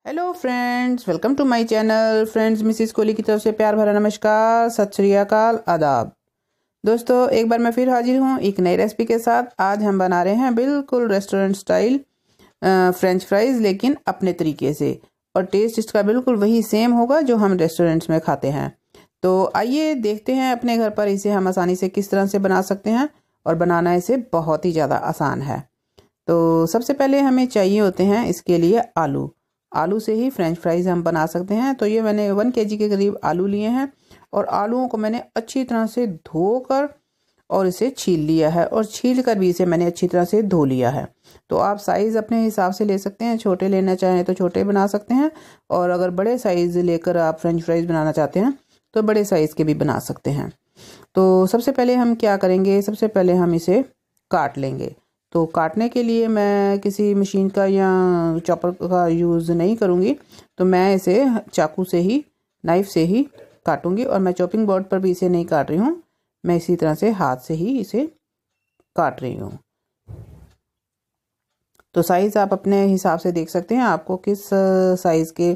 Hello friends, welcome to my channel. Friends, Mrs Kohli की तरफ से प्यार भरा नमस्कार, सत श्री अकाल, आदाब। दोस्तों, एक बार मैं फिर हाजिर हूँ एक नई रेसिपी के साथ। आज हम बना रहे हैं बिल्कुल रेस्टोरेंट स्टाइल फ्रेंच फ्राइज़, लेकिन अपने तरीके से, और टेस्ट इसका बिल्कुल वही सेम होगा जो हम रेस्टोरेंट्स में खाते हैं। तो आइए देखते हैं अपने घर पर इसे हम आसानी से किस तरह से बना सकते हैं, और बनाना इसे बहुत ही ज़्यादा आसान है। तो सबसे पहले हमें चाहिए होते हैं इसके लिए आलू। आलू से ही फ्रेंच फ्राइज़ हम बना सकते हैं। तो ये मैंने 1 kg के करीब आलू लिए हैं, और आलूओं को मैंने अच्छी तरह से धोकर और इसे छील लिया है, और छील कर भी इसे मैंने अच्छी तरह से धो लिया है। तो आप साइज़ अपने हिसाब से ले सकते हैं, छोटे लेना चाहें तो छोटे बना सकते हैं, और अगर बड़े साइज़ लेकर आप फ्रेंच फ्राइज़ बनाना चाहते हैं तो बड़े साइज़ के भी बना सकते हैं। तो सबसे पहले हम क्या करेंगे, सबसे पहले हम इसे काट लेंगे। तो काटने के लिए मैं किसी मशीन का या चॉपर का यूज़ नहीं करूँगी, तो मैं इसे चाकू से ही, नाइफ़ से ही काटूँगी। और मैं चॉपिंग बोर्ड पर भी इसे नहीं काट रही हूँ, मैं इसी तरह से हाथ से ही इसे काट रही हूँ। तो साइज़ आप अपने हिसाब से देख सकते हैं, आपको किस साइज़ के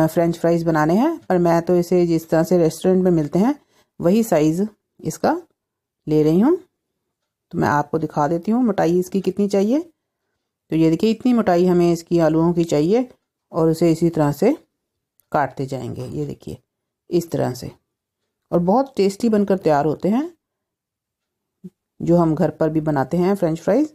फ्रेंच फ्राइज़ बनाने हैं। पर मैं तो इसे जिस तरह से रेस्टोरेंट में मिलते हैं वही साइज़ इसका ले रही हूँ। तो मैं आपको दिखा देती हूँ मोटाई इसकी कितनी चाहिए। तो ये देखिए, इतनी मोटाई हमें इसकी आलूओं की चाहिए, और उसे इसी तरह से काटते जाएंगे। ये देखिए, इस तरह से। और बहुत टेस्टी बनकर तैयार होते हैं, जो हम घर पर भी बनाते हैं फ्रेंच फ्राइज़।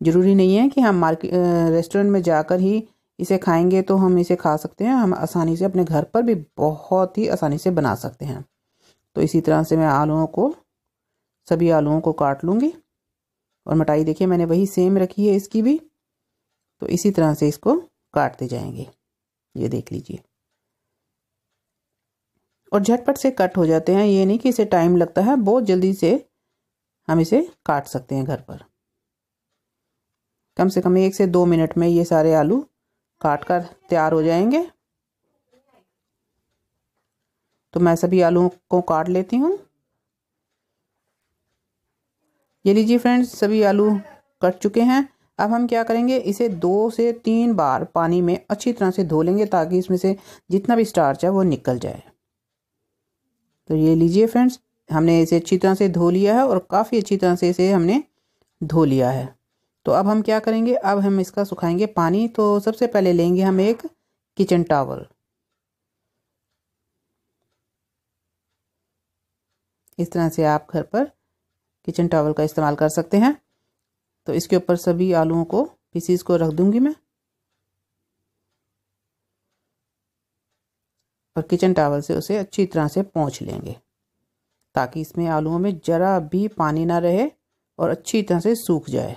ज़रूरी नहीं है कि हम रेस्टोरेंट में जाकर ही इसे खाएंगे तो हम इसे खा सकते हैं। हम आसानी से अपने घर पर भी बहुत ही आसानी से बना सकते हैं। तो इसी तरह से मैं सभी आलूओं को काट लूँगी। और मोटाई देखिए, मैंने वही सेम रखी है इसकी भी। तो इसी तरह से इसको काटते जाएंगे, ये देख लीजिए। और झटपट से कट हो जाते हैं, ये नहीं कि इसे टाइम लगता है, बहुत जल्दी से हम इसे काट सकते हैं घर पर। कम से कम 1 से 2 मिनट में ये सारे आलू काट कर तैयार हो जाएंगे। तो मैं सभी आलूओं को काट लेती हूँ। ये लीजिए फ्रेंड्स, सभी आलू कट चुके हैं। अब हम क्या करेंगे, इसे 2 से 3 बार पानी में अच्छी तरह से धो लेंगे, ताकि इसमें से जितना भी स्टार्च है वो निकल जाए। तो ये लीजिए फ्रेंड्स, हमने इसे अच्छी तरह से धो लिया है, और काफ़ी अच्छी तरह से इसे हमने धो लिया है। तो अब हम क्या करेंगे, अब हम इसका सुखाएंगे पानी। तो सबसे पहले लेंगे हम एक किचन टॉवल। इस तरह से आप घर पर किचन टॉवल का इस्तेमाल कर सकते हैं। तो इसके ऊपर सभी आलूओं को, पीसीस को रख दूंगी मैं, और किचन टॉवल से उसे अच्छी तरह से पोंछ लेंगे, ताकि इसमें आलूओं में ज़रा भी पानी ना रहे और अच्छी तरह से सूख जाए।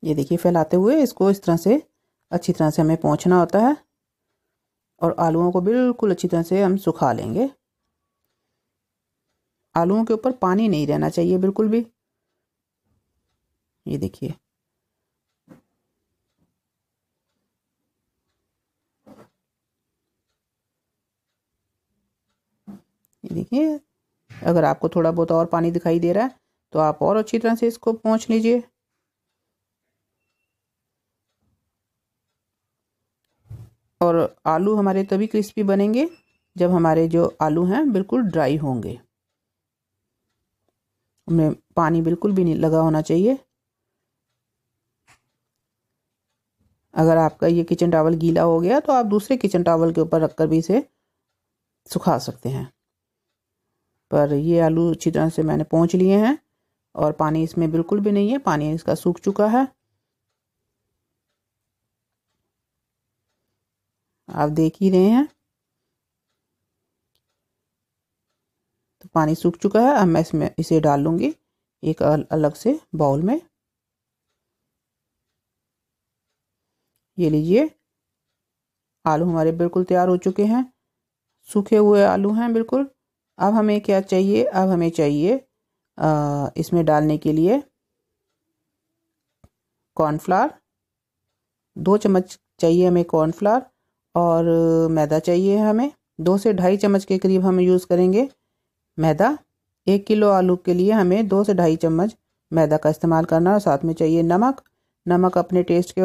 ये देखिए, फैलाते हुए इसको इस तरह से अच्छी तरह से हमें पोंछना होता है, और आलूओं को बिल्कुल अच्छी तरह से हम सुखा लेंगे। आलूओं के ऊपर पानी नहीं रहना चाहिए बिल्कुल भी। ये देखिए, ये देखिए, अगर आपको थोड़ा बहुत और पानी दिखाई दे रहा है तो आप और अच्छी तरह से इसको पोंछ लीजिए। और आलू हमारे तभी क्रिस्पी बनेंगे जब हमारे जो आलू हैं बिल्कुल ड्राई होंगे, उनमें पानी बिल्कुल भी नहीं लगा होना चाहिए। अगर आपका ये किचन टॉवल गीला हो गया तो आप दूसरे किचन टॉवल के ऊपर रखकर भी इसे सुखा सकते हैं। पर ये आलू अच्छी तरह से मैंने पोंछ लिए हैं, और पानी इसमें बिल्कुल भी नहीं है, पानी इसका सूख चुका है। आप देख ही रहे हैं। तो पानी सूख चुका है। अब मैं इसमें इसे डाल लूँगी एक अलग से बाउल में। ये लीजिए, आलू हमारे बिल्कुल तैयार हो चुके हैं, सूखे हुए आलू हैं बिल्कुल। अब हमें क्या चाहिए, अब हमें चाहिए इसमें डालने के लिए कॉर्नफ्लावर। 2 चम्मच चाहिए हमें कॉर्नफ्लावर, और मैदा चाहिए हमें 2 से ढाई चम्मच के करीब हम यूज़ करेंगे मैदा। 1 किलो आलू के लिए हमें 2 से 2.5 चम्मच मैदा का इस्तेमाल करना है। और साथ में चाहिए नमक। नमक अपने टेस्ट के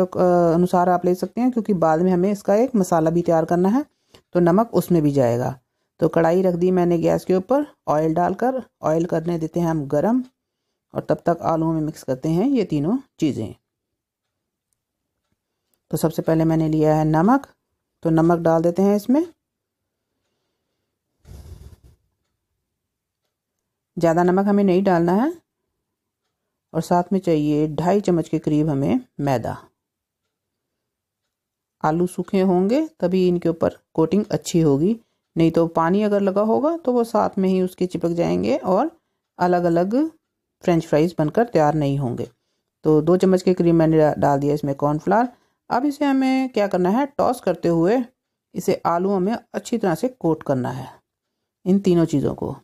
अनुसार आप ले सकते हैं, क्योंकि बाद में हमें इसका एक मसाला भी तैयार करना है, तो नमक उसमें भी जाएगा। तो कढ़ाई रख दी मैंने गैस के ऊपर, ऑयल डालकर ऑयल करने देते हैं हम गरम। और तब तक आलू में मिक्स करते हैं ये तीनों चीज़ें। तो सबसे पहले मैंने लिया है नमक, तो नमक डाल देते हैं इसमें। ज़्यादा नमक हमें नहीं डालना है। और साथ में चाहिए 2.5 चम्मच के करीब हमें मैदा। आलू सूखे होंगे तभी इनके ऊपर कोटिंग अच्छी होगी, नहीं तो पानी अगर लगा होगा तो वो साथ में ही उसके चिपक जाएंगे और अलग अलग फ्रेंच फ्राइज बनकर तैयार नहीं होंगे। तो 2 चम्मच के करीब मैंने डाल दिया इसमें कॉर्नफ्लावर। अब इसे हमें क्या करना है, टॉस करते हुए इसे आलूओं में अच्छी तरह से कोट करना है, इन तीनों चीज़ों को।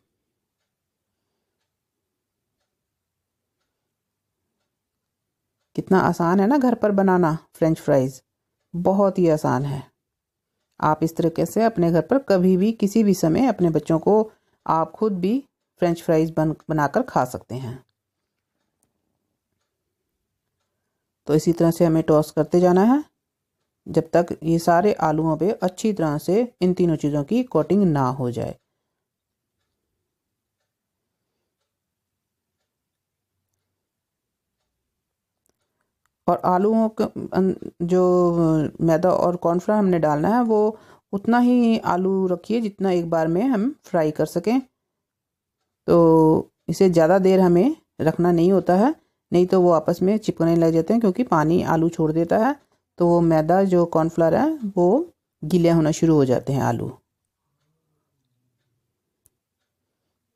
कितना आसान है ना घर पर बनाना फ्रेंच फ्राइज, बहुत ही आसान है। आप इस तरीके से अपने घर पर कभी भी किसी भी समय अपने बच्चों को आप खुद भी फ्रेंच फ्राइज बनाकर खा सकते हैं। तो इसी तरह से हमें टॉस करते जाना है जब तक ये सारे आलूओं पे अच्छी तरह से इन तीनों चीज़ों की कोटिंग ना हो जाए। और आलूओं का जो मैदा और कॉर्नफ्लावर हमने डालना है वो उतना ही आलू रखिए जितना एक बार में हम फ्राई कर सकें। तो इसे ज़्यादा देर हमें रखना नहीं होता है, नहीं तो वो आपस में चिपकने लग जाते हैं, क्योंकि पानी आलू छोड़ देता है तो वो मैदा जो कॉर्नफ्लावर है वो गीले होना शुरू हो जाते हैं आलू।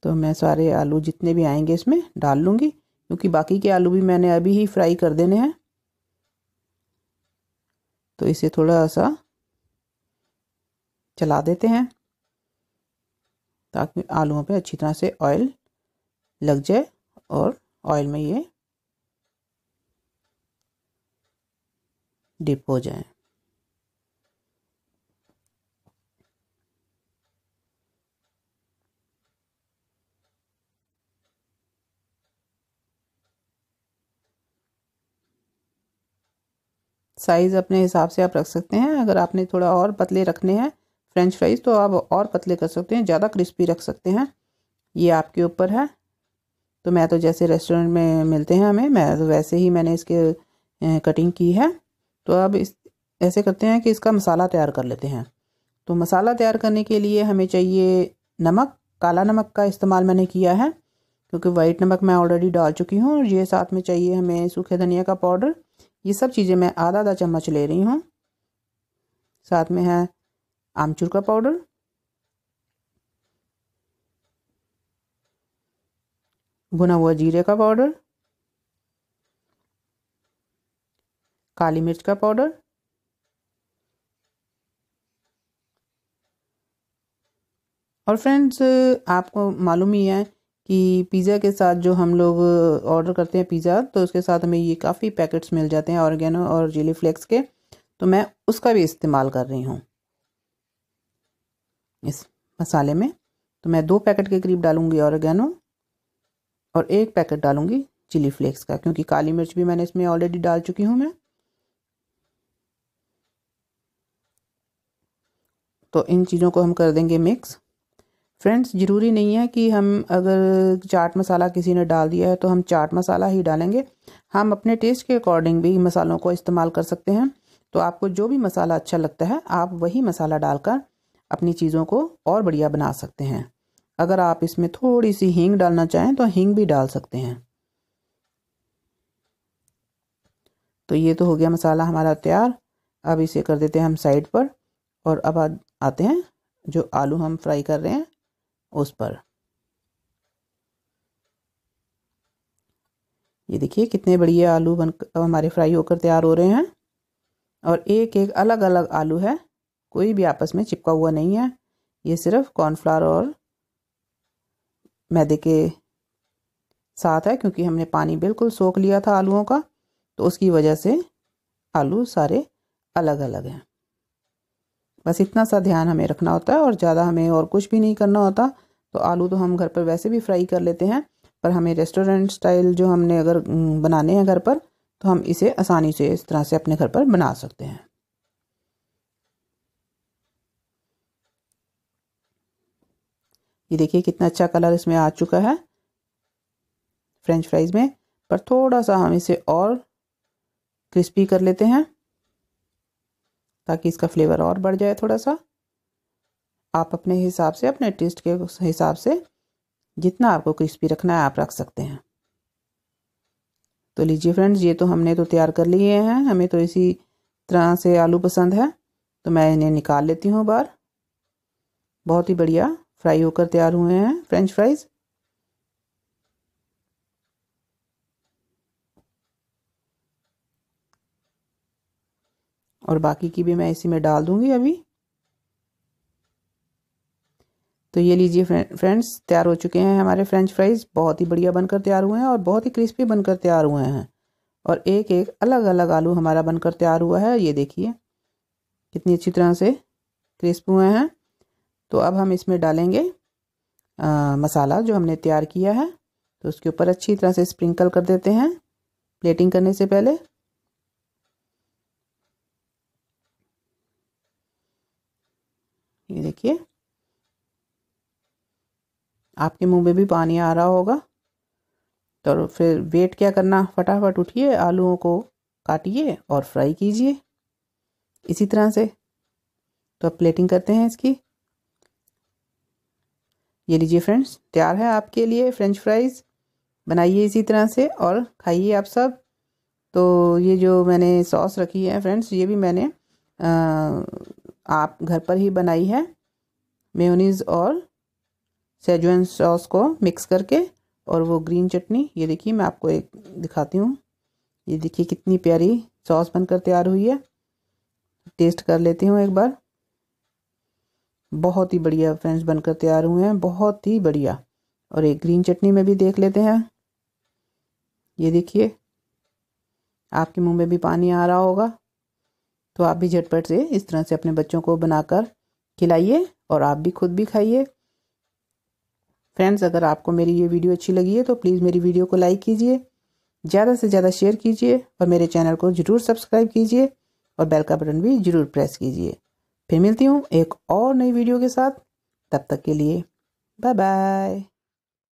तो मैं सारे आलू जितने भी आएंगे इसमें डाल लूँगी, क्योंकि बाकी के आलू भी मैंने अभी ही फ्राई कर देने हैं। तो इसे थोड़ा सा चला देते हैं ताकि आलूओं पे अच्छी तरह से ऑयल लग जाए और ऑयल में ये डिप हो जाए। साइज़ अपने हिसाब से आप रख सकते हैं। अगर आपने थोड़ा और पतले रखने हैं फ्रेंच फ्राइज तो आप और पतले कर सकते हैं, ज़्यादा क्रिस्पी रख सकते हैं, ये आपके ऊपर है। तो मैं तो जैसे रेस्टोरेंट में मिलते हैं हमें, मैं तो वैसे ही मैंने इसके कटिंग की है। तो अब इस ऐसे करते हैं कि इसका मसाला तैयार कर लेते हैं। तो मसाला तैयार करने के लिए हमें चाहिए नमक। काला नमक का इस्तेमाल मैंने किया है, क्योंकि वाइट नमक मैं ऑलरेडी डाल चुकी हूँ। और ये साथ में चाहिए हमें सूखे धनिया का पाउडर। ये सब चीज़ें मैं आधा आधा चम्मच ले रही हूँ। साथ में है आमचूर का पाउडर, भुना हुआ जीरे का पाउडर, काली मिर्च का पाउडर, और फ्रेंड्स आपको मालूम ही है कि पिज़्ज़ा के साथ जो हम लोग ऑर्डर करते हैं पिज़्ज़ा, तो उसके साथ हमें ये काफ़ी पैकेट्स मिल जाते हैं ऑर्गेनो और चिली फ्लेक्स के। तो मैं उसका भी इस्तेमाल कर रही हूँ इस मसाले में। तो मैं 2 पैकेट के करीब डालूंगी ऑर्गेनो और 1 पैकेट डालूंगी चिली फ्लेक्स का, क्योंकि काली मिर्च भी मैंने इसमें ऑलरेडी डाल चुकी हूँ मैं। तो इन चीज़ों को हम कर देंगे मिक्स। फ्रेंड्स ज़रूरी नहीं है कि हम अगर चाट मसाला किसी ने डाल दिया है तो हम चाट मसाला ही डालेंगे। हम अपने टेस्ट के अकॉर्डिंग भी मसालों को इस्तेमाल कर सकते हैं। तो आपको जो भी मसाला अच्छा लगता है आप वही मसाला डालकर अपनी चीज़ों को और बढ़िया बना सकते हैं। अगर आप इसमें थोड़ी सी हींग डालना चाहें तो हींग भी डाल सकते हैं। तो ये तो हो गया मसाला हमारा तैयार। अब इसे कर देते हैं हम साइड पर। और अब आते हैं जो आलू हम फ्राई कर रहे हैं उस पर। ये देखिए कितने बढ़िया आलू बन हमारे फ्राई होकर तैयार हो रहे हैं। और एक एक अलग अलग आलू है, कोई भी आपस में चिपका हुआ नहीं है। ये सिर्फ कॉर्नफ्लावर और मैदे के साथ है, क्योंकि हमने पानी बिल्कुल सोख लिया था आलूओं का, तो उसकी वजह से आलू सारे अलग अलग हैं। बस इतना सा ध्यान हमें रखना होता है और ज़्यादा हमें और कुछ भी नहीं करना होता। तो आलू तो हम घर पर वैसे भी फ्राई कर लेते हैं, पर हमें रेस्टोरेंट स्टाइल जो हमने अगर बनाने हैं घर पर, तो हम इसे आसानी से इस तरह से अपने घर पर बना सकते हैं। ये देखिए कितना अच्छा कलर इसमें आ चुका है फ्रेंच फ्राइज़ में, पर थोड़ा सा हम इसे और क्रिस्पी कर लेते हैं ताकि इसका फ्लेवर और बढ़ जाए थोड़ा सा। आप अपने हिसाब से, अपने टेस्ट के हिसाब से जितना आपको क्रिस्पी रखना है आप रख सकते हैं। तो लीजिए फ्रेंड्स, ये तो हमने तो तैयार कर लिए हैं, हमें तो इसी तरह से आलू पसंद है, तो मैं इन्हें निकाल लेती हूँ बाहर। बहुत ही बढ़िया फ्राई होकर तैयार हुए हैं फ्रेंच फ्राइज़। और बाकी की भी मैं इसी में डाल दूंगी अभी। तो ये लीजिए फ्रेंड्स, तैयार हो चुके हैं हमारे फ्रेंच फ्राइज़। बहुत ही बढ़िया बनकर तैयार हुए हैं और बहुत ही क्रिस्पी बनकर तैयार हुए हैं, और एक एक अलग अलग आलू हमारा बनकर तैयार हुआ है। ये देखिए कितनी अच्छी तरह से क्रिस्प हुए हैं। तो अब हम इसमें डालेंगे मसाला जो हमने तैयार किया है, तो उसके ऊपर अच्छी तरह से स्प्रिंकल कर देते हैं प्लेटिंग करने से पहले। ये देखिए आपके मुंह में भी पानी आ रहा होगा, तो फिर वेट क्या करना, फटाफट उठिए, आलूओं को काटिए और फ्राई कीजिए इसी तरह से। तो अब प्लेटिंग करते हैं इसकी। ये लीजिए फ्रेंड्स, तैयार है आपके लिए फ्रेंच फ्राइज़। बनाइए इसी तरह से और खाइए आप सब। तो ये जो मैंने सॉस रखी है फ्रेंड्स, ये भी मैंने आप घर पर ही बनाई है, मेयोनीज़ और सेजवान सॉस को मिक्स करके, और वो ग्रीन चटनी। ये देखिए मैं आपको एक दिखाती हूँ, ये देखिए कितनी प्यारी सॉस बनकर तैयार हुई है। टेस्ट कर लेती हूँ एक बार। बहुत ही बढ़िया फ्रेंड्स बनकर तैयार हुए हैं, बहुत ही बढ़िया। और एक ग्रीन चटनी में भी देख लेते हैं। ये देखिए आपके मुंह में भी पानी आ रहा होगा, तो आप भी झटपट से इस तरह से अपने बच्चों को बनाकर खिलाइए और आप भी खुद भी खाइए। फ्रेंड्स, अगर आपको मेरी ये वीडियो अच्छी लगी है तो प्लीज़ मेरी वीडियो को लाइक कीजिए, ज़्यादा से ज़्यादा शेयर कीजिए, और मेरे चैनल को ज़रूर सब्सक्राइब कीजिए और बेल का बटन भी ज़रूर प्रेस कीजिए। फिर मिलती हूँ एक और नई वीडियो के साथ, तब तक के लिए बाय बाय।